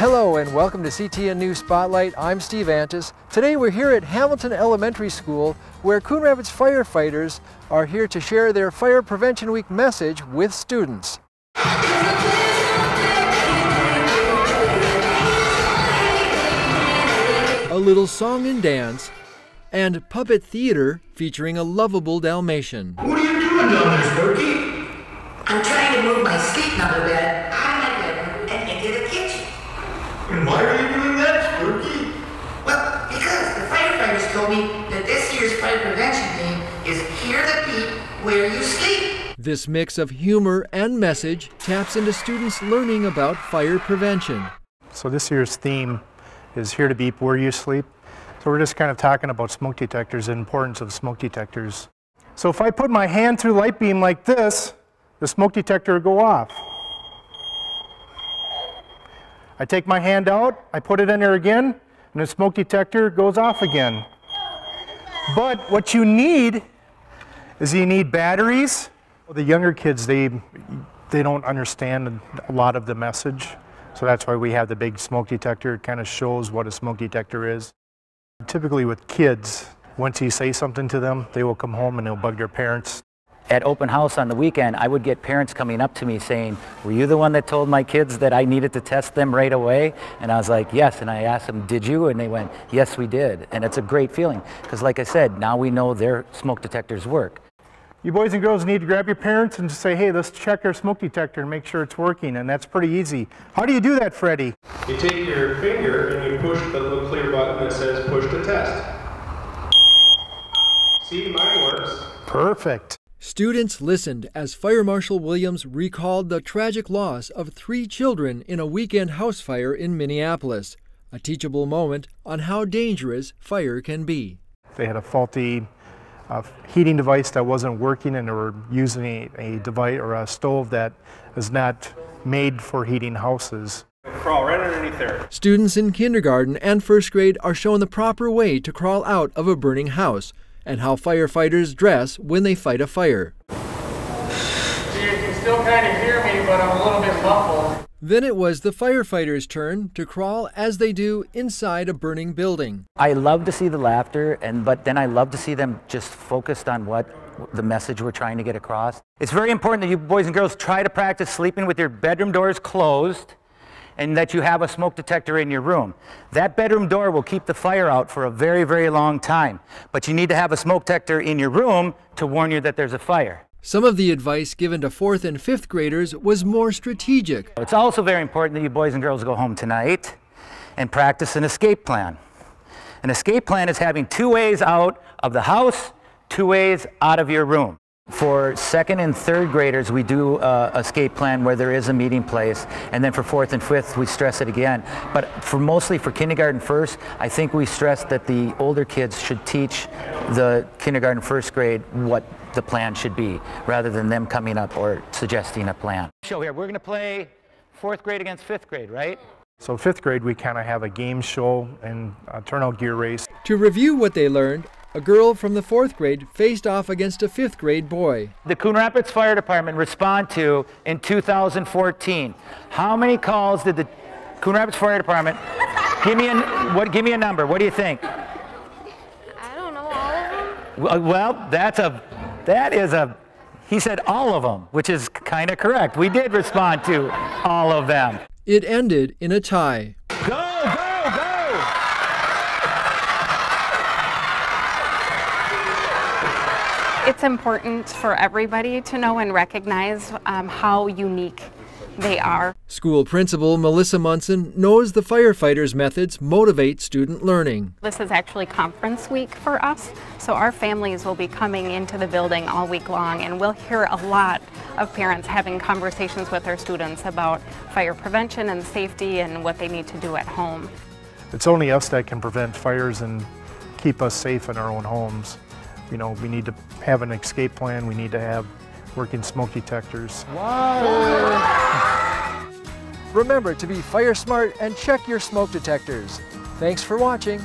Hello and welcome to CTN News Spotlight. I'm Steve Antis. Today we're here at Hamilton Elementary School where Coon Rapids firefighters are here to share their Fire Prevention Week message with students. A little song and dance and puppet theater featuring a lovable Dalmatian. What are you doing down there, Sparky? I'm trying to move my seat out of bed out of my bedroom and into the kitchen. And why are you doing that, Sparky? Well, because the firefighters told me that this year's fire prevention theme is Hear the Beep Where You Sleep. This mix of humor and message taps into students learning about fire prevention. So this year's theme is Hear the Beep Where You Sleep. So we're just kind of talking about smoke detectors and the importance of smoke detectors. So if I put my hand through light beam like this, the smoke detector will go off. I take my hand out, I put it in there again, and the smoke detector goes off again. But what you need is you need batteries. The younger kids, they don't understand a lot of the message. So that's why we have the big smoke detector. It kind of shows what a smoke detector is. Typically with kids, once you say something to them, they will come home and they'll bug their parents. At open house on the weekend, I would get parents coming up to me saying, "Were you the one that told my kids that I needed to test them right away?" And I was like, "Yes." And I asked them, "Did you?" And they went, "Yes, we did." And it's a great feeling because, like I said, now we know their smoke detectors work. You boys and girls need to grab your parents and just say, "Hey, let's check our smoke detector and make sure it's working." And that's pretty easy. How do you do that, Freddie? You take your finger and you push the little clear button that says push to test. See, mine works. Perfect. Students listened as Fire Marshal Williams recalled the tragic loss of 3 children in a weekend house fire in Minneapolis, a teachable moment on how dangerous fire can be. They had a faulty heating device that wasn't working, and they were using a device or a stove that is not made for heating houses. Crawl right underneath there. Students in kindergarten and first grade are shown the proper way to crawl out of a burning house and how firefighters dress when they fight a fire. So you can still kind of hear me, but I'm a little bit muffled. Then it was the firefighters' turn to crawl as they do inside a burning building. I love to see the laughter, but then I love to see them just focused on what the message we're trying to get across. It's very important that you boys and girls try to practice sleeping with your bedroom doors closed and that you have a smoke detector in your room. That bedroom door will keep the fire out for a very, very long time. But you need to have a smoke detector in your room to warn you that there's a fire. Some of the advice given to 4th and 5th graders was more strategic. It's also very important that you boys and girls go home tonight and practice an escape plan. An escape plan is having 2 ways out of the house, 2 ways out of your room. For 2nd and 3rd graders, we do an escape plan where there is a meeting place, and then for 4th and 5th, we stress it again. But mostly for kindergarten first, I think we stress that the older kids should teach the kindergarten first grade what the plan should be, rather than them coming up or suggesting a plan. Show here, we're going to play 4th grade against 5th grade, right? So 5th grade, we kind of have a game show and a turnout gear race. To review what they learned, a girl from the 4th grade faced off against a 5th grade boy. The Coon Rapids Fire Department respond to in 2014. How many calls did the Coon Rapids Fire Department, give me a number, what do you think? I don't know, all of them? Well, he said all of them, which is kind of correct. We did respond to all of them. It ended in a tie. Go, go, go! It's important for everybody to know and recognize how unique they are. School principal Melissa Munson knows the firefighters' methods motivate student learning. This is actually conference week for us, so our families will be coming into the building all week long, and we'll hear a lot of parents having conversations with their students about fire prevention and safety and what they need to do at home. It's only us that can prevent fires and keep us safe in our own homes. You know, we need to have an escape plan, we need to have working smoke detectors. Remember to be fire smart and check your smoke detectors. Thanks for watching.